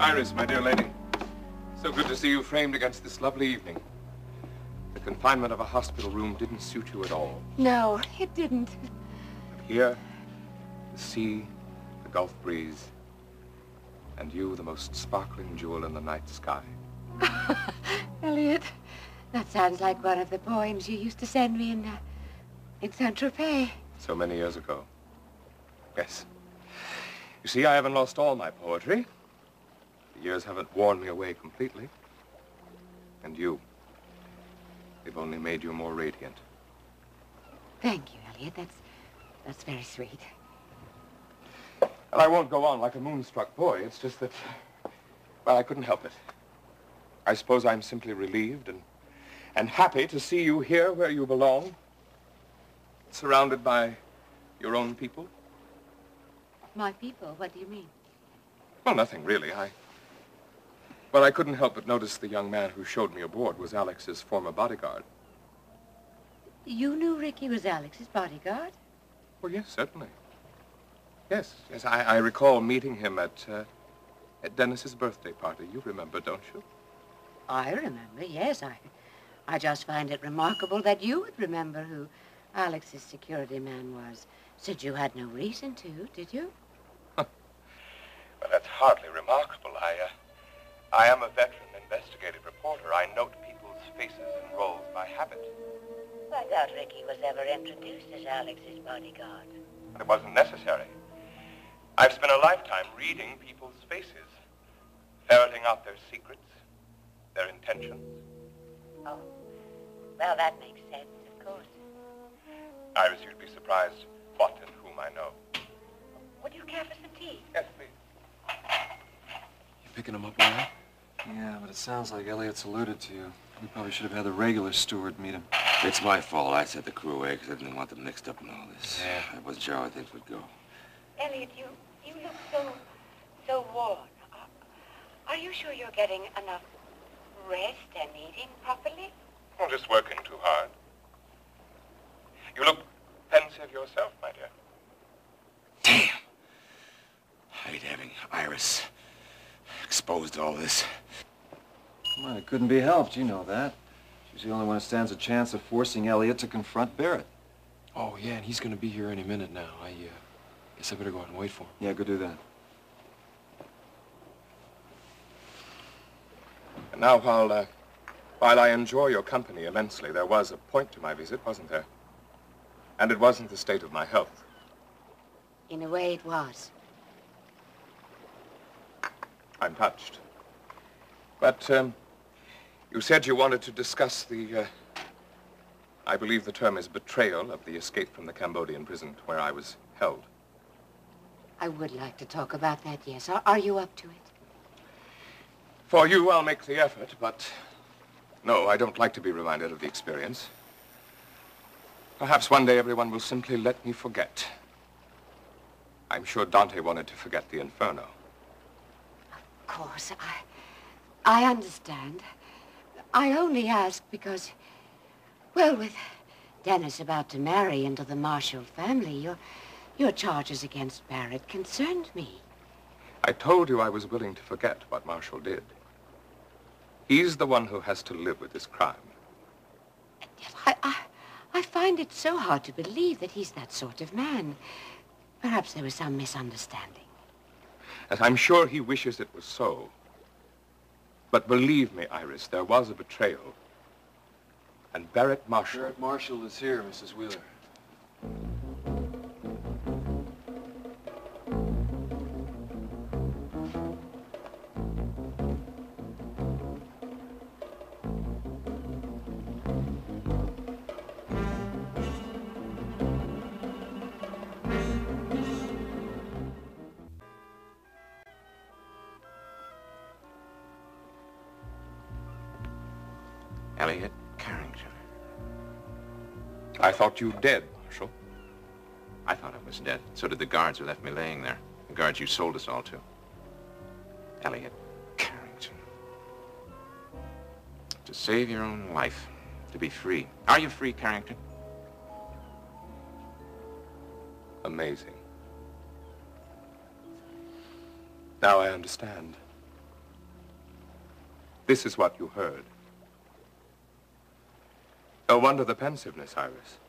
Iris, my dear lady. So good to see you framed against this lovely evening. The confinement of a hospital room didn't suit you at all. No, it didn't. But here, the sea, the Gulf breeze, and you, the most sparkling jewel in the night sky. Elliot, that sounds like one of the poems you used to send me in Saint-Tropez. So many years ago. Yes. You see, I haven't lost all my poetry. The years haven't worn me away completely. And you, they've only made you more radiant. Thank you, Elliot. That's very sweet. And I won't go on like a moonstruck boy. It's just that, well, I couldn't help it. I suppose I'm simply relieved and happy to see you here where you belong, surrounded by your own people. My people? What do you mean? Well, nothing really. Well, I couldn't help but notice the young man who showed me aboard was Alex's former bodyguard. You knew Ricky was Alex's bodyguard? Well, yes, certainly. Yes, I recall meeting him at Dennis's birthday party. You remember, don't you? I remember, yes. I just find it remarkable that you would remember who Alex's security man was. Said you had no reason to, did you? Well, that's hardly remarkable. I am a veteran investigative reporter. I note people's faces and roles by habit. I doubt Ricky was ever introduced as Alex's bodyguard. It wasn't necessary. I've spent a lifetime reading people's faces, ferreting out their secrets, their intentions. Oh, well, that makes sense, of course. Iris, you'd be surprised what and whom I know. Would you care for some tea? Yes, please. You picking him up all right? Yeah, but it sounds like Elliot's alluded to you. We probably should have had the regular steward meet him. It's my fault. I set the crew away because I didn't want them mixed up in all this. Yeah. I wasn't sure how things would go. Elliot, you look so worn. Are you sure you're getting enough rest and eating properly? I'm just working too hard. You look pensive yourself, my dear. Damn! I hate having Iris exposed to all this. Well, it couldn't be helped, you know that. She's the only one who stands a chance of forcing Elliot to confront Barrett. Oh, yeah, and he's gonna be here any minute now. I guess I better go out and wait for him. Yeah, go do that. And now, while I enjoy your company immensely, there was a point to my visit, wasn't there? And it wasn't the state of my health. In a way, it was. I'm touched. But, you said you wanted to discuss the, I believe the term is betrayal of the escape from the Cambodian prison where I was held. I would like to talk about that, yes. Are you up to it? For you, I'll make the effort, but no, I don't like to be reminded of the experience. Perhaps one day everyone will simply let me forget. I'm sure Dante wanted to forget the Inferno. Of course, I understand. I only ask because, well, with Dennis about to marry into the Marshall family, your charges against Barrett concerned me. I told you I was willing to forget what Marshall did. He's the one who has to live with this crime. I find it so hard to believe that he's that sort of man. Perhaps there was some misunderstanding. And I'm sure he wishes it was so. But believe me, Iris, there was a betrayal. And Barrett Marshall... Barrett Marshall is here, Mrs. Wheeler. Elliot Carrington. I thought you dead, Marshall. I thought I was dead. So did the guards who left me laying there. The guards you sold us all to. Elliot Carrington. To save your own life. To be free. Are you free, Carrington? Amazing. Now I understand. This is what you heard. No wonder the pensiveness, Iris.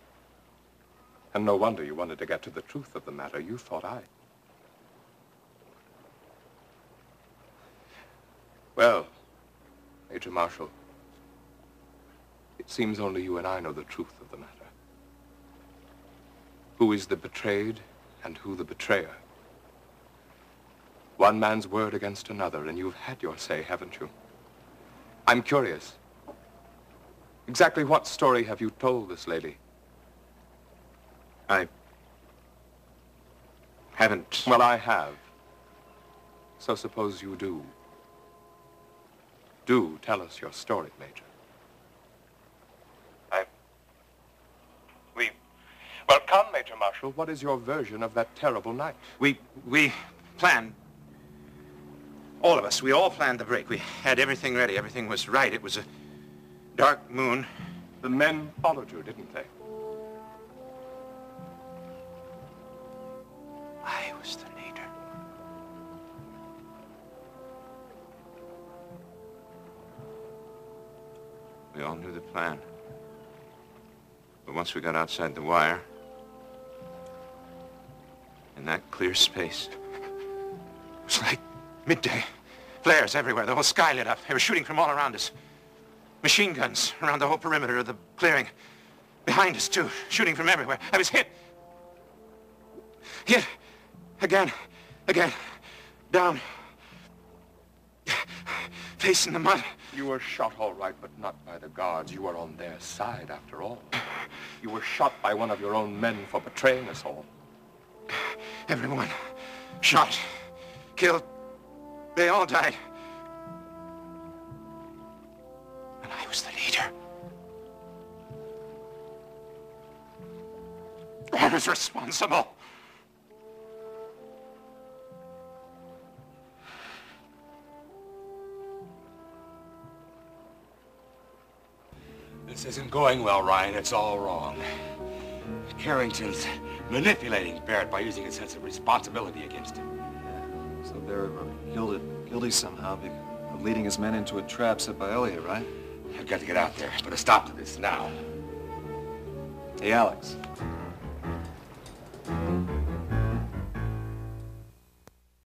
And no wonder you wanted to get to the truth of the matter. You thought I... Well, Major Marshall, it seems only you and I know the truth of the matter. Who is the betrayed and who the betrayer? One man's word against another, and you've had your say, haven't you? I'm curious. Exactly what story have you told this lady? I haven't... Well, I have. So suppose you do. Do tell us your story, Major. Well, come, Major Marshall. What is your version of that terrible night? We planned... All of us, we all planned the break. We had everything ready. Everything was right. It was a dark moon. The men followed you, didn't they? I was the leader. We all knew the plan. But once we got outside the wire, in that clear space, it was like midday. Flares everywhere. The whole sky lit up. They were shooting from all around us. Machine guns around the whole perimeter of the clearing. Behind us, too. Shooting from everywhere. I was hit. Hit. Again. Down. Face in the mud. You were shot all right, but not by the guards. You were on their side, after all. You were shot by one of your own men for betraying us all. Everyone. Shot. Killed. They all died. And I was the leader. I was responsible. This isn't going well, Ryan. It's all wrong. Carrington's manipulating Barrett by using a sense of responsibility against him. So Barrett killed guilty somehow of leading his men into a trap set by Elliot, right? I've got to get out there. Put a stop to this now. Hey, Alex.